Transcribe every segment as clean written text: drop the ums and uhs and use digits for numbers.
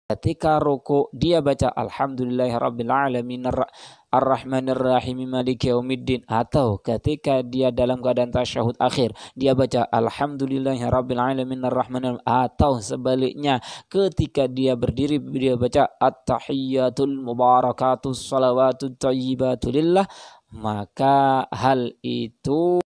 ketika ruku dia baca alhamdulillahirabbil alamin ar-rahmanir rahim maliki yaumiddin, atau ketika dia dalam keadaan tasyahud akhir dia baca alhamdulillahirabbil alamin ar-rahmanir, atau sebaliknya ketika dia berdiri dia baca at-tahiyyatul mubarakatus salawatut thayyibatu lillah, maka hal itu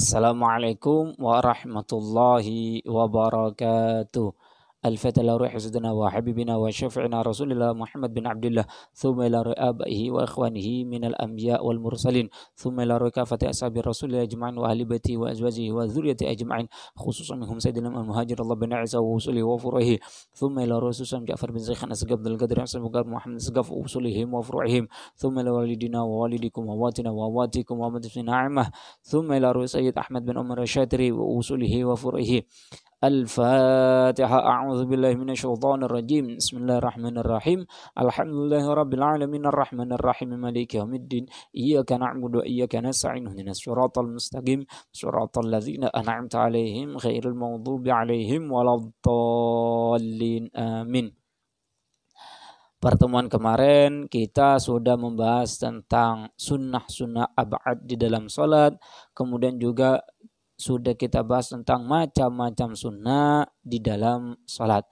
Assalamualaikum warahmatullahi wabarakatuh. Al-Fatihah ila ruhi sayyidina wa habibina wa syafi'ina Rasulillah Muhammad bin Abdullah, thumma ila ruhi abaihi wa ikhwanihi minal anbiya wal mursalin, thumma ila ruhi kafati ashabi Rasulillah ajma'in wa ahli baiti wa azwajihi wa dzurriyyati ajma'in, khususan minhum sayyidina al-muhajir Allah bin Isa wa usulihi wa furu'ihi, thumma ila ruhi Susam Ja'far bin Zaykhan Asgaf Abdul Qadir Hasan Mughar Muhammad Asgaf wa usulihim wa furu'ihim, thumma ila walidina wa walidikum wa watina wa watikum wa madfin na'imah, thumma ila ruhi Sayyid Ahmad bin Umar Asyatiri wa usulihi wa furu'ihi. Al-Fatihah. A'udzu billahi minasyaitonir rajim. Bismillahirrahmanirrahim. Alhamdulillahirabbil alamin arrahmanir rahim maliki yaumiddin. Iyyaka na'budu wa iyyaka nasta'in. Ihdinas siratal mustaqim. Shiratal ladzina an'amta 'alaihim ghairil maghdubi 'alaihim waladdallin. Amin. Pertemuan kemarin kita sudah membahas tentang sunnah-sunnah ab'ad di dalam salat. Kemudian juga sudah kita bahas tentang macam-macam sunnah di dalam salat.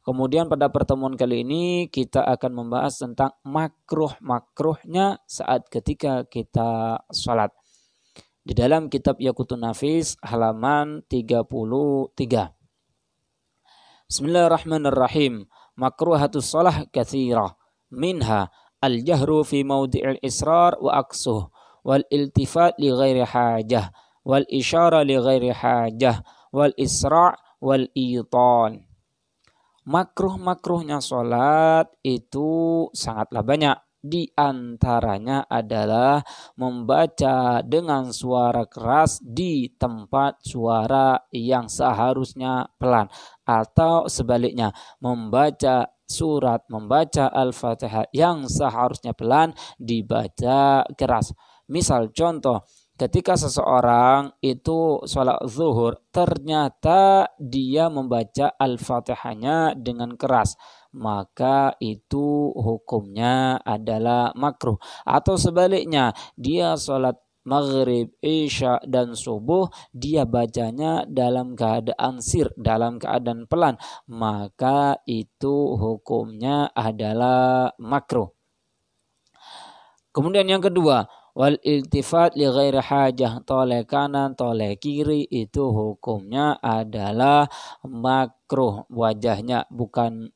Kemudian pada pertemuan kali ini kita akan membahas tentang makruh-makruhnya saat ketika kita salat. Di dalam kitab Yaqutun Nafis halaman 33. Bismillahirrahmanirrahim. Makruhatus shalah katsirah. Minha al-jahru fi mawdi'il israr wa aqsuh wal iltifat li ghairi hajah wal isyara li ghairi hajah wal isra' wal itan. Makruh-makruhnya salat itu sangatlah banyak. Di antaranya adalah membaca dengan suara keras di tempat suara yang seharusnya pelan, atau sebaliknya membaca Al-Fatihah yang seharusnya pelan dibaca keras. Misal contoh, ketika seseorang itu sholat zuhur, ternyata dia membaca Al-Fatihahnya dengan keras, maka itu hukumnya adalah makruh. Atau sebaliknya, dia sholat maghrib, isya, dan subuh, dia bacanya dalam keadaan sir, dalam keadaan pelan, maka itu hukumnya adalah makruh. Kemudian yang kedua, wal iltifat li ghairi hajah, toleh kanan, toleh kiri, itu hukumnya adalah makruh. Wajahnya, bukan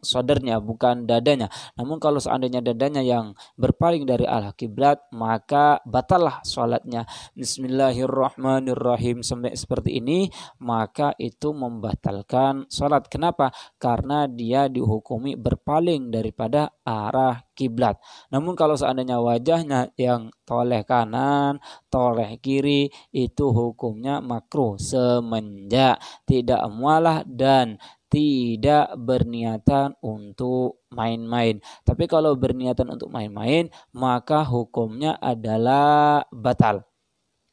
sodernya, bukan dadanya. Namun kalau seandainya dadanya yang berpaling dari arah kiblat, maka batallah salatnya. Bismillahirrahmanirrahim sampai seperti ini, maka itu membatalkan salat. Kenapa? Karena dia dihukumi berpaling daripada arah kiblat. Namun kalau seandainya wajahnya yang toleh kanan, toleh kiri, itu hukumnya makruh semenjak tidak mualah dan tidak berniatan untuk main-main. Tapi kalau berniatan untuk main-main, maka hukumnya adalah batal.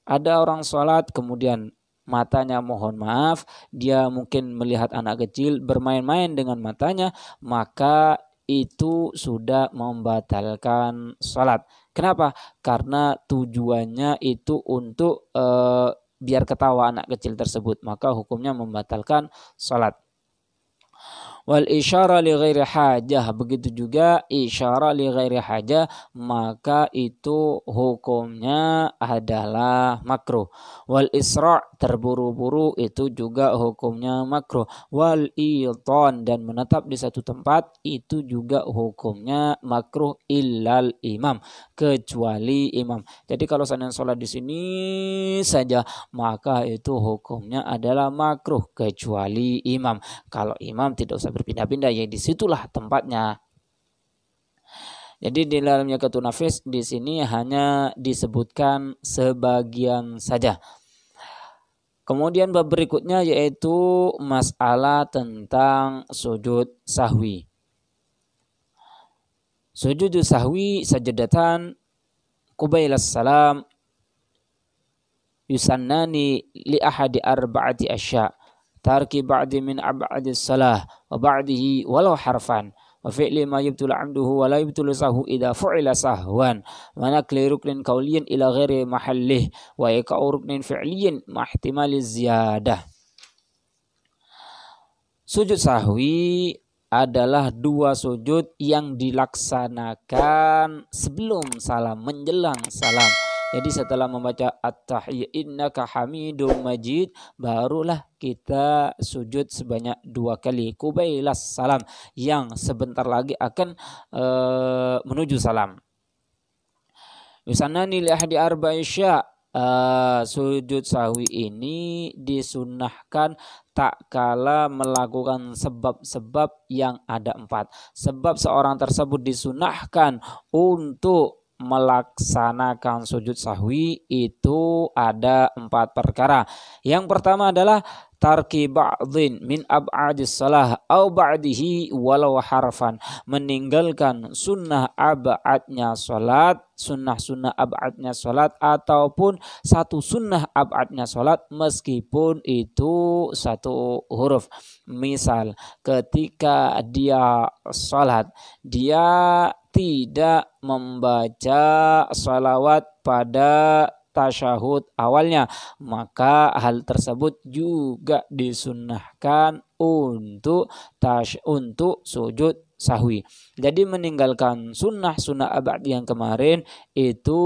Ada orang sholat kemudian matanya, mohon maaf, dia mungkin melihat anak kecil bermain-main dengan matanya, maka itu sudah membatalkan sholat. Kenapa? Karena tujuannya itu untuk biar ketawa anak kecil tersebut, maka hukumnya membatalkan sholat. Wal isyara li ghairi hajah, begitu juga isyara li ghairi hajah, maka itu hukumnya adalah makruh. Wal isra', terburu-buru, itu juga hukumnya makruh. Wal itan, dan menetap di satu tempat, itu juga hukumnya makruh illal imam, kecuali imam. Jadi kalau seandainya sholat di sini saja, maka itu hukumnya adalah makruh kecuali imam. Kalau imam tidak usah berpindah-pindah, ya disitulah tempatnya. Jadi di dalam Yaqutun Nafis di sini hanya disebutkan sebagian saja. Kemudian bab berikutnya yaitu masalah tentang sujud sahwi. Sujud sahwi sajadatan qubailas salam yusannani li ahadi arba'ati asya' tarki ba'di min ab'adis salah wa ba'dihi walau harfan wa fi'li ma yubtul amduhu wa la yubtul sahwu idha fu'ila sahwan wa nakli ruknin qawliyin ila ghairi mahallih wa ika'u ruknin fi'liyin ma ihtimali ziyadah. Sujud sahwi adalah dua sujud yang dilaksanakan sebelum salam, menjelang salam. Jadi setelah membaca at-tahiyyat innaka hamidum majid, barulah kita sujud sebanyak 2 kali qubailas salam, yang sebentar lagi akan menuju salam. Yusanani li ahadi arba'i sya'. Sujud sahwi ini disunnahkan tak kala melakukan sebab-sebab yang ada 4. Sebab seorang tersebut disunnahkan untuk melaksanakan sujud sahwi itu ada 4 perkara. Yang pertama adalah tarki ba'dhin min ab'adis salah au ba'dihi walau harfan, meninggalkan sunnah ab'adnya salat, sunnah ab'adnya salat ataupun satu sunnah ab'adnya salat meskipun itu 1 huruf. Misal ketika dia salat, dia tidak membaca salawat pada tasyahud awalnya, maka hal tersebut juga disunnahkan untuk sujud sahwi. Jadi meninggalkan sunnah abad yang kemarin itu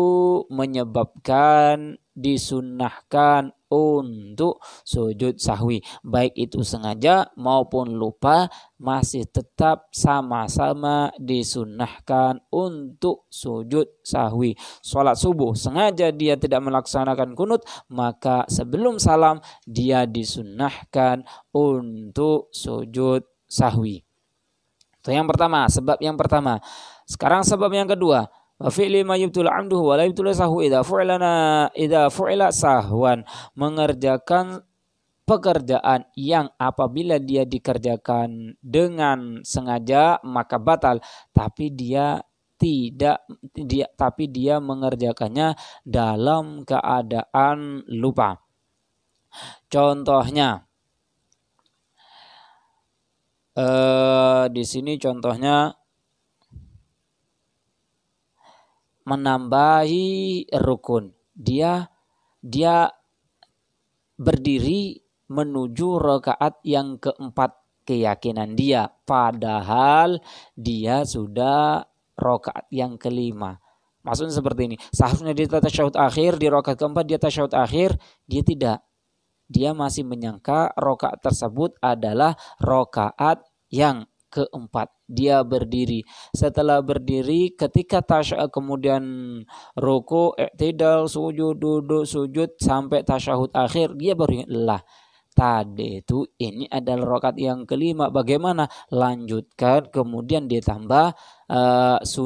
menyebabkan disunnahkan untuk sujud sahwi, baik itu sengaja maupun lupa, masih tetap sama-sama disunnahkan untuk sujud sahwi. Sholat subuh sengaja dia tidak melaksanakan kunut, maka sebelum salam dia disunnahkan untuk sujud sahwi. Itu yang pertama, sebab yang pertama. Sekarang sebab yang kedua, wa fi'li ma yubtul amduhu wa la yubtul sahwu idza fu'ila sahwan, mengerjakan pekerjaan yang apabila dia dikerjakan dengan sengaja maka batal, tapi dia mengerjakannya dalam keadaan lupa. Contohnya di sini contohnya menambahi rukun. Dia berdiri menuju rakaat yang keempat keyakinan dia, padahal dia sudah rakaat yang kelima. Maksudnya seperti ini, seharusnya dia tasyahud akhir, di rakaat keempat dia tasyahud akhir, dia tidak. Dia masih menyangka rakaat tersebut adalah rakaat yang keempat. Dia berdiri. Setelah berdiri, ketika tasyahud kemudian ruku, i'tidal, sujud, duduk, sujud sampai tasyahud akhir, dia baru ingat, lah tadi itu ini adalah rakaat yang kelima, bagaimana? Lanjutkan, kemudian ditambah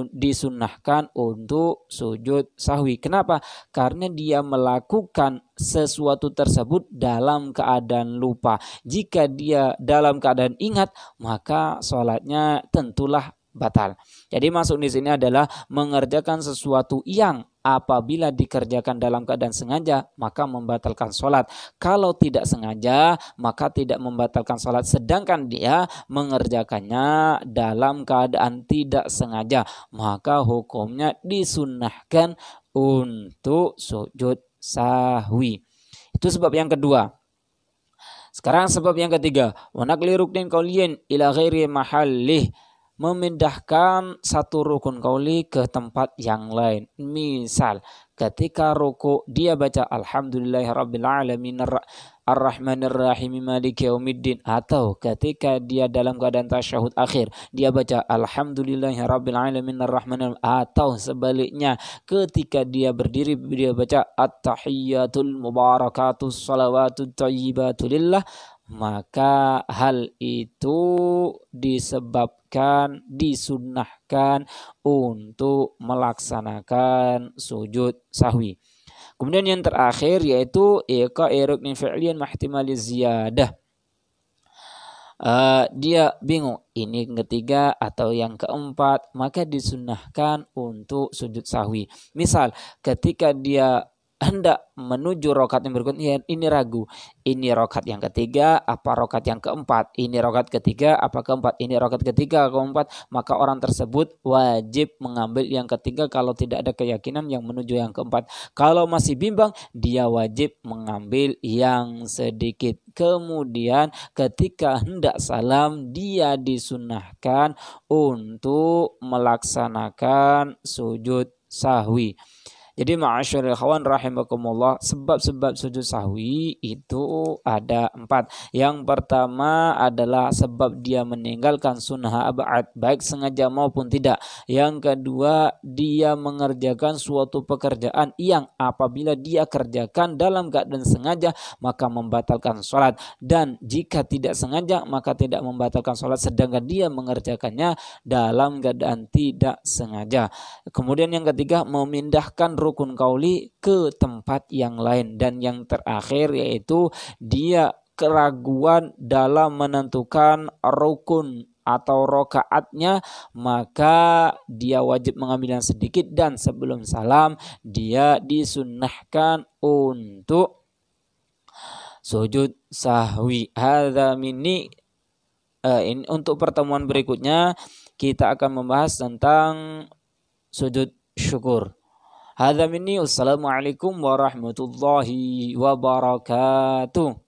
disunnahkan untuk sujud sahwi. Kenapa? Karena dia melakukan sesuatu tersebut dalam keadaan lupa. Jika dia dalam keadaan ingat, maka sholatnya tentulah batal. Jadi maksud di sini adalah mengerjakan sesuatu yang apabila dikerjakan dalam keadaan sengaja maka membatalkan sholat. Kalau tidak sengaja maka tidak membatalkan sholat. Sedangkan dia mengerjakannya dalam keadaan tidak sengaja, maka hukumnya disunnahkan untuk sujud sahwi. Itu sebab yang kedua. Sekarang sebab yang ketiga, wa naqli ruknin qawliyin ila ghairi mahallih, memindahkan satu rukun qauli ke tempat yang lain. Misal ketika ruku dia baca alhamdulillahirabbil alamin arrahmanir rahim maliki yaumiddin, atau ketika dia dalam keadaan tasyahud akhir dia baca alhamdulillahirabbil alamin arrahmanir, atau sebaliknya ketika dia berdiri dia baca at-tahiyyatul mubarakatus salawatut thayyibatu lillah, maka hal itu disunnahkan untuk melaksanakan sujud sahwi. Kemudian yang terakhir yaitu iqa'i ruknin fi'liyan mahtimali ziyadah, dia bingung ini yang ketiga atau yang keempat, maka disunnahkan untuk sujud sahwi. Misal ketika dia hendak menuju rokat yang berikutnya, ini ragu, ini rokat yang ketiga apa rokat yang keempat, ini rokat ketiga apa keempat, ini rokat ketiga keempat, maka orang tersebut wajib mengambil yang ketiga kalau tidak ada keyakinan yang menuju yang keempat. Kalau masih bimbang, dia wajib mengambil yang sedikit. Kemudian ketika hendak salam, dia disunnahkan untuk melaksanakan sujud sahwi. Jadi ma'asyiral ikhwan rahimakumullah, sebab-sebab sujud sahwi itu ada 4. Yang pertama adalah sebab dia meninggalkan sunnah ab'ad, baik sengaja maupun tidak. Yang kedua, dia mengerjakan suatu pekerjaan yang apabila dia kerjakan dalam keadaan sengaja maka membatalkan sholat. Dan jika tidak sengaja maka tidak membatalkan sholat, sedangkan dia mengerjakannya dalam keadaan tidak sengaja. Kemudian yang ketiga, memindahkan rukun qauli ke tempat yang lain. Dan yang terakhir yaitu dia keraguan dalam menentukan rukun atau rokaatnya, maka dia wajib mengambil yang sedikit dan sebelum salam dia disunnahkan untuk sujud sahwi. Hadza minni. Ini untuk pertemuan berikutnya kita akan membahas tentang sujud syukur. Hadza minni, wassalamualaikum warahmatullahi wabarakatuh.